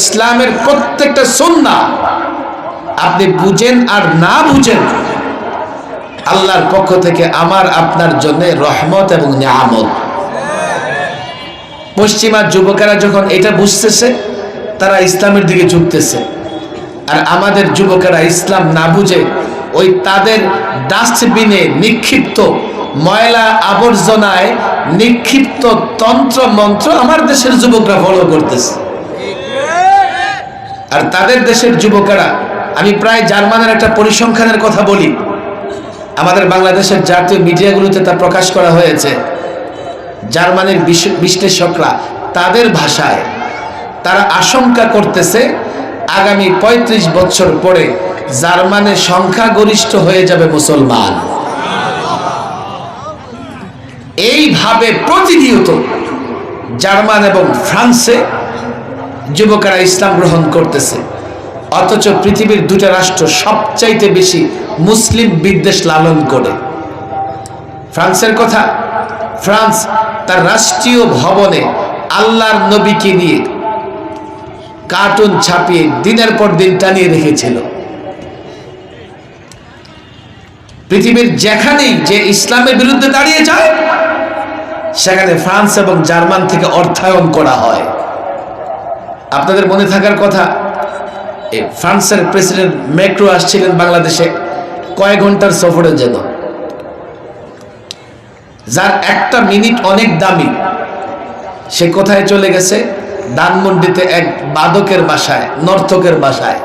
ইসলামের প্রত্যেকটা সুন্নাহ আপনি বুঝেন আর না বুঝেন, আল্লাহর পক্ষ থেকে আমার আপনার জন্য রহমত এবং নিয়ামত। পশ্চিমা যুবকেরা যখন এটা বুঝতেছে, তারা ইসলামের দিকে ঝুঁকতেছে, আর আমাদের যুবকেরা ইসলাম না বুঝে ওই তাদের ডাস্টবিনে নিক্ষিপ্ত ময়লা আবর্জনায় নিক্ষিপ্ত তন্ত্র মন্ত্র আমার দেশের যুবকরা ফলো করতেছে। আর তাদের দেশের যুবকেরা, আমি প্রায় জার্মানের একটা পরিসংখ্যানের কথা বলি, আমাদের বাংলাদেশের জাতীয় মিডিয়াগুলোতে তা প্রকাশ করা হয়েছে। জার্মানির বিশ্লেষকরা তাদের ভাষায় তারা আশঙ্কা করতেছে আগামী ৩৫ বছর পরে জার্মানের সংখ্যাগরিষ্ঠ হয়ে যাবে মুসলমান। এইভাবে প্রতিনিয়ত জার্মান এবং ফ্রান্সে যুবকেরা ইসলাম গ্রহণ করতেছে, অথচ পৃথিবীর দুটো রাষ্ট্র সবচাইতে বেশি মুসলিম বিদ্বেষ লালন করে। ফ্রান্সের কথা, ফ্রান্স তার রাষ্ট্রীয় ভবনে আল্লাহর নবীকে নিয়ে কার্টুন ছাপিয়ে দিনের পর দিন টানিয়ে রেখেছিল। পৃথিবীর যেখানেই যে ইসলামের বিরুদ্ধে দাঁড়িয়ে যায়, সেখানে ফ্রান্স এবং জার্মান থেকে অর্থায়ন করা হয়। আপনাদের মনে থাকার কথা, ফ্রান্সের প্রেসিডেন্ট ম্যাক্রো আসছিলেন বাংলাদেশে কয়েক ঘন্টার সফরে, যেন যার একটা মিনিট অনেক দামি। সে কোথায় চলে গেছে? ধানমন্ডিতে এক বাদকের বাসায়, নর্তকের বাসায়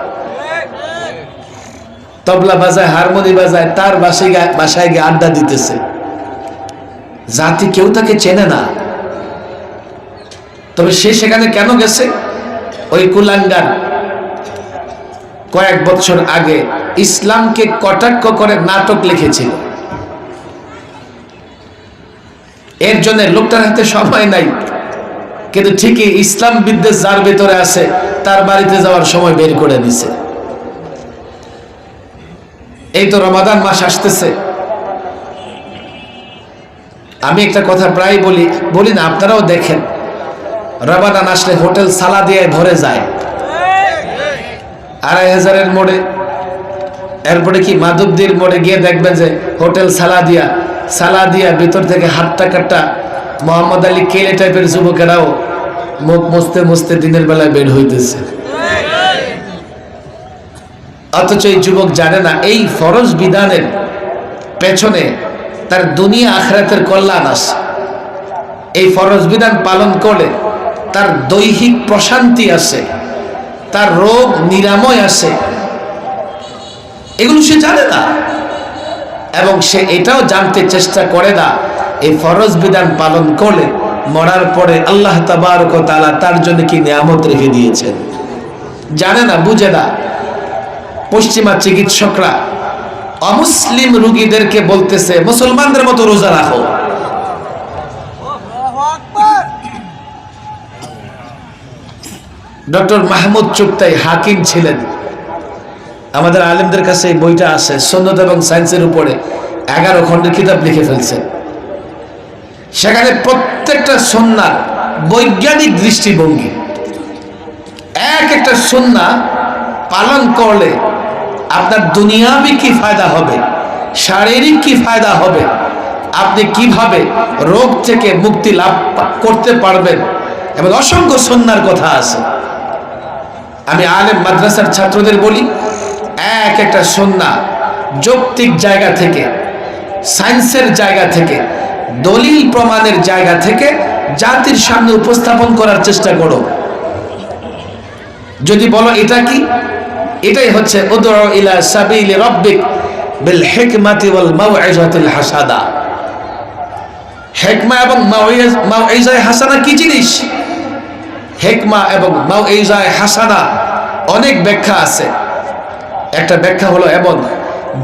তবলা বাজায়, হারমোনি বাজায়, তার বাসায় গিয়ে আড্ডা দিতেছে। জাতি কেউ তাকে চেনে না, তবে সে সেখানে কেন গেছে? ওই কুলাঙ্গার কয়েক বছর আগে ইসলামকে কটাক্ষ করে নাটক লিখেছিল। এর জন্য লোকটার হাতে সময় নাই, কিন্তু ঠিকই ইসলাম বিদ্বেষ যার ভিতরে আছে তার বাড়িতে যাওয়ার সময় বের করে দিছে। এই তো রমাদান মাস আসতেছে, আমি একটা কথা প্রায় বলি না, আপনারাও দেখেন, রমাদান আসলে হোটেল সালাদিয়ায় ভরে যায় ২৫০০-এর মোড়ে। এরপরে কি মাধবদীর মোড়ে গিয়ে দেখবেন যে হোটেল সালাদিয়া ভিতর থেকে হাট্টা কাট্টা মোহাম্মদ আলী কেলে টাইপের যুবকেরাও মুখ মুছতে মুছতে দিনের বেলায় বের হইতেছে। অথচ এই যুবক জানে না এই ফরজ বিধানের পেছনে তার দুনিয়া আখিরাতের কল্যাণ আছে। এই ফরজ বিধান পালন করলে তার দৈহিক প্রশান্তি আছে, তার রোগ নিরাময় আছে, এগুলো সে জানে না। এবং সে এটাও জানতে চেষ্টা করে না এই ফরজ বিধান পালন করলে মরার পরে আল্লাহ তাবারক ওয়া তাআলা তার জন্য কি নিয়ামত রেখে দিয়েছেন, জানে না, বুঝে না। পশ্চিমা চিকিৎসকরা অমুসলিম রোগীদেরকে বলতেছে মুসলমানদের মতো রোজা রাখো। ডক্টর মাহমুদ চুগতাই হাকিম ছিলেন, আমাদের আলেমদের কাছে এই বইটা আছে, সুন্নাত এবং সায়েন্সের উপরে 11 খণ্ডের কিতাব লিখে ফেলছেন। সেখানে প্রত্যেকটা সুন্নাহ বৈজ্ঞানিক দৃষ্টিভঙ্গি, এক একটা সুন্নাহ পালন করলে আপনার দুনিয়াবি কি ফায়দা হবে, শারীরিক কি ফায়দা হবে, আপনি কিভাবে রোগ থেকে মুক্তি লাভ করতে পারবেন, এবং অসংখ্য সুন্নাহর কথা আছে। আমি আলেম মাদ্রাসার ছাত্রদের বলি, এক একটা সুন্নাহ যৌক্তিক জায়গা থেকে, সায়েন্সের জায়গা থেকে, দলিল প্রমাণের জায়গা থেকে জাতির সামনে উপস্থাপন করার চেষ্টা করো। যদি বলো এটা কি, এটাই হচ্ছে উদউ ইলা সাবিলি রাব্বিক বিল হিকমাতি ওয়াল মাউইজাতিল হাসানা। হিকমা এবং মাউইজায়ে হাসানা কি জিনিস? হিকমা এবং মাউইজায়ে হাসানা অনেক ব্যাখ্যা আছে। একটা ব্যাখ্যা হলো এমন,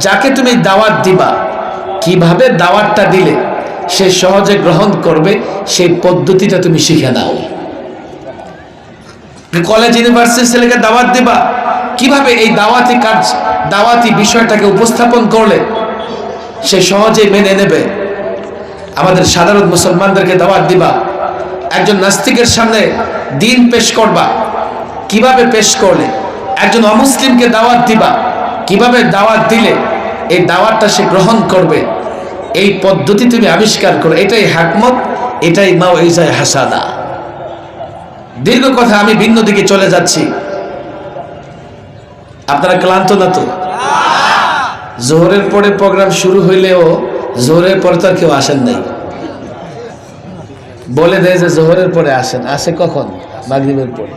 যাকে তুমি দাওয়াত দিবা, কিভাবে দাওয়াতটা দিলে সে সহজে গ্রহণ করবে সেই পদ্ধতিটা তুমি শিখে নাও। কলেজ ইউনিভার্সিটির ছেলেকে দাওয়াত দিবা, কিভাবে এই দাওয়াতি কাজ, দাওয়াতি বিষয়টাকে উপস্থাপন করলে সে সহজেই মেনে নেবে। আমাদের সাধারণ মুসলমানদেরকে দাওয়াত দিবা, একজন নাস্তিকের সামনে দিন পেশ করবা, কিভাবে পেশ করলে, একজন অমুসলিমকে দাওয়াত দিবা, কিভাবে দাওয়াত দিলে এই দাওয়াতটা সে গ্রহণ করবে, এই পদ্ধতি তুমি আবিষ্কার করো। এটাই হিকমত, এটাই মাউইজায়ে হাসানা। দীর্ঘ কথা, আমি ভিন্ন দিকে চলে যাচ্ছি। আপনারা ক্লান্ত না তো? জোহরের পরে প্রোগ্রাম শুরু হইলেও জোহরের পরে তো আর কেউ আসেন নাই। বলে দেয় যে জোহরের পরে আসেন, আসে কখন? মাগরিবের পরে।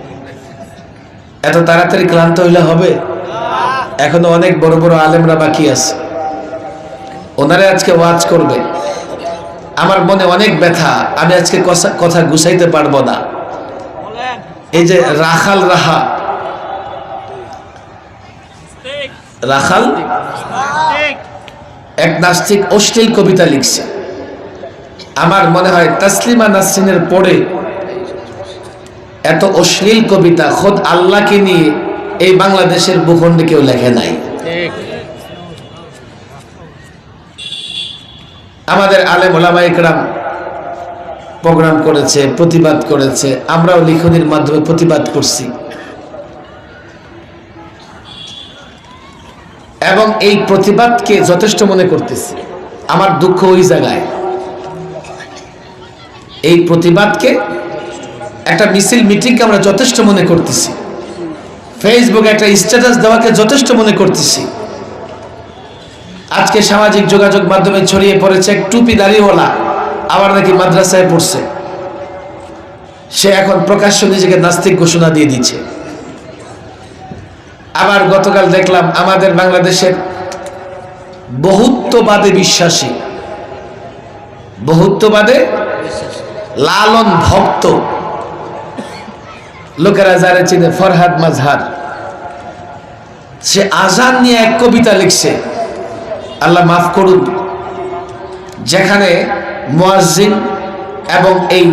এত তাড়াতাড়ি ক্লান্ত হইলে হবে? এখনো অনেক বড় বড় আলেমরা বাকি আছে, ওনারা আজকে ওয়াজ করবে। আমার মনে অনেক ব্যথা, আমি আজকে কথা গুছাইতে পারবো না। এই যে রাখাল রাখাল এক নাস্তিক অশ্লীল কবিতা লিখছে। আমার মনে হয় তাসলিমা নাসরিনের পরে এত অশ্লীল কবিতা খোদ আল্লাহকে নিয়ে এই বাংলাদেশের ভূখণ্ডে কেউ লেখে নাই। আমাদের আলেম ওলামায়ে কেরাম প্রোগ্রাম করেছে, প্রতিবাদ করেছে, আমরাও লিখনির মাধ্যমে প্রতিবাদ করছি। এবং এই প্রতিবাদকে যথেষ্ট মনে করতেছি। আমার দুঃখ ওই জায়গায়, এই প্রতিবাদকে একটা মিছিল মিটিংকে আমরা যথেষ্ট মনে করতেছি, ফেসবুকে একটা স্ট্যাটাস দেওয়াকে যথেষ্ট মনে করতেছি। আজকে সামাজিক যোগাযোগ মাধ্যমে ছড়িয়ে পড়েছে এক টুপি দাড়িওয়ালা, আবার নাকি মাদ্রাসায় পড়ছে, সে এখন প্রকাশ্য নিজেকে নাস্তিক ঘোষণা দিয়ে দিচ্ছে। আবার গতকাল দেখলাম আমাদের বাংলাদেশের বহুত্ববাদে বিশ্বাসী, বহুত্ববাদে লালন ভক্ত লোকেরা যারা চিনে, ফরহাদ মাজহার, সে আজান নিয়ে এক কবিতা লিখছে, আল্লাহ মাফ করুন, যেখানে মুয়াজ্জিন এবং এই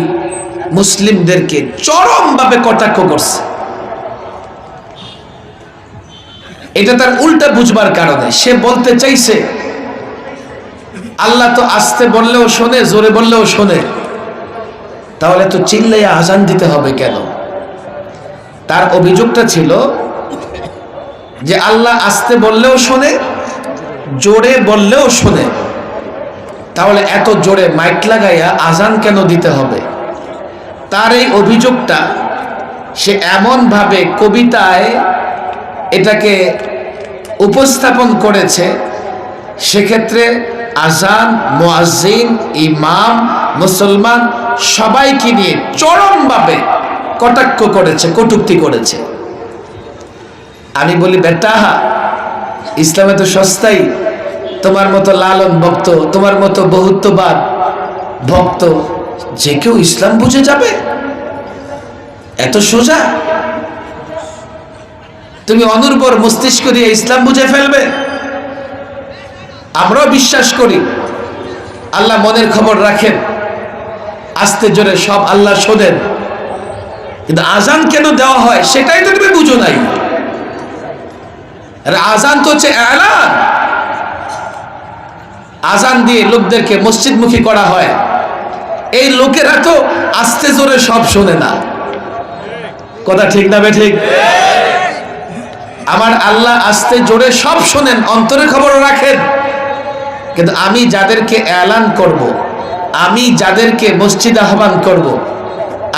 মুসলিমদেরকে চরমভাবে কটাক্ষ করছে। এটা তার উল্টা বুঝবার কারণে সে বলতে চাইছে আল্লাহ তো আস্তে বললেও শোনে, জোরে বললেও শোনে, তাহলে তো চিল্লাইয়া আজান দিতে হবে কেন? তার অভিযোগটা ছিল যে আল্লাহ আস্তে বললেও শোনে, জোরে বললেও শোনে, তাহলে এত জোরে মাইক লাগাইয়া আজান কেন দিতে হবে? তার এই অভিযোগটা সে এমনভাবে কবিতায় এটাকে উপস্থাপন করেছে, সেক্ষেত্রে আজান, মুয়াজ্জিন, ইমাম, মুসলমান সবাইকে নিয়ে চরমভাবে কটাক্ষ করেছে, কটূক্তি করেছে। আমি বলি, বেটা, ইসলামে তো সস্তাই, তোমার মতো লালন ভক্ত, তোমার মতো বহুত্ববাদ ভক্ত যে কেউ ইসলাম বুঝে যাবে? এত সোজা? তুমি অনুর্বর মস্তিষ্ক দিয়ে ইসলাম বুঝে ফেলবে? আমরাও বিশ্বাস করি আল্লাহ মনের খবর রাখেন, আস্তে জোরে সব আল্লাহ শোনেন, কিন্তু আজান কেন দেওয়া হয় সেটাই তো তুমি বুঝো নাই। আজান তো হচ্ছে এলান, আজান দিয়ে লোকদেরকে মসজিদমুখী করা হয়। এই লোকেরা তো আস্তে জোরে সব শোনে না। কথা ঠিক না বেঠিক? আমার আল্লাহ আস্তে জোরে সব শোনেন, অন্তরে খবর রাখেন, কিন্তু আমি যাদেরকে এলান করব, আমি যাদেরকে মসজিদ আহ্বান করব,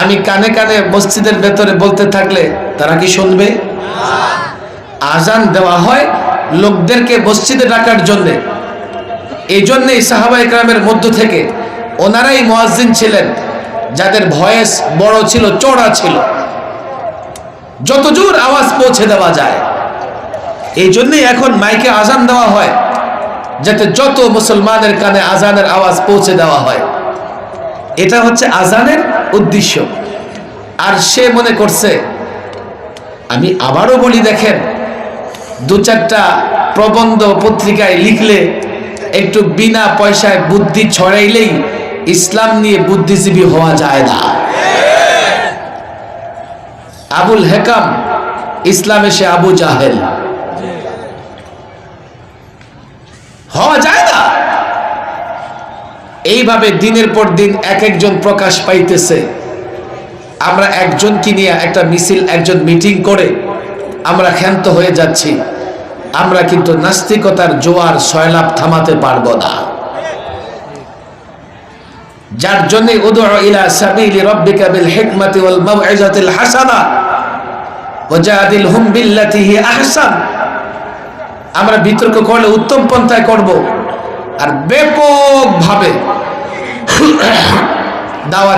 আমি কানে কানে মসজিদের ভেতরে বলতে থাকলে তারা কি শুনবে? আজান দেওয়া হয় লোকদেরকে মসজিদে ডাকার জন্যে। এই জন্যেই সাহাবায়ে কেরামের মধ্য থেকে ওনারাই মুয়াজ্জিন ছিলেন যাদের ভয়েস বড় ছিল, চড়া ছিল, যত জোর আওয়াজ পৌঁছে দেওয়া যায়। এই জন্যই এখন মাইকে আজান দেওয়া হয়, যাতে যত মুসলমানের কানে আজানের আওয়াজ পৌঁছে দেওয়া হয়। এটা হচ্ছে আজানের উদ্দেশ্য। আর সে মনে করছে, আমি আবারও বলি, দেখেন, দু চারটা প্রবন্ধ পত্রিকায় লিখলে, একটু বিনা পয়সায় বুদ্ধি ছড়াইলেই ইসলাম নিয়ে বুদ্ধিজীবী হওয়া যায় না। আবুল হেকাম ইসলামে সে আবু জাহেল হওয়া যায় না। এইভাবে দিনের পর দিন এক একজন প্রকাশ পাইতেছে। আমরা একজনকে নিয়ে একটা মিছিল, একজন মিটিং করে আমরা ক্ষান্ত হয়ে যাচ্ছি, আমরা কিন্তু নাস্তিকতার জোয়ার সয়লাব থামাতে পারবো না। যার জন্য উদউ ইলা সাবিলি রাব্বিকা বিল হিকমাতি ওয়াল মাউইজাতিল হাসানা ওয়াজাদিলহুম বিল্লাতি হি আহসান। আমরা বিতর্ক করলে উত্তম পন্থায় করব, আর ব্যাপকভাবে দাওয়াত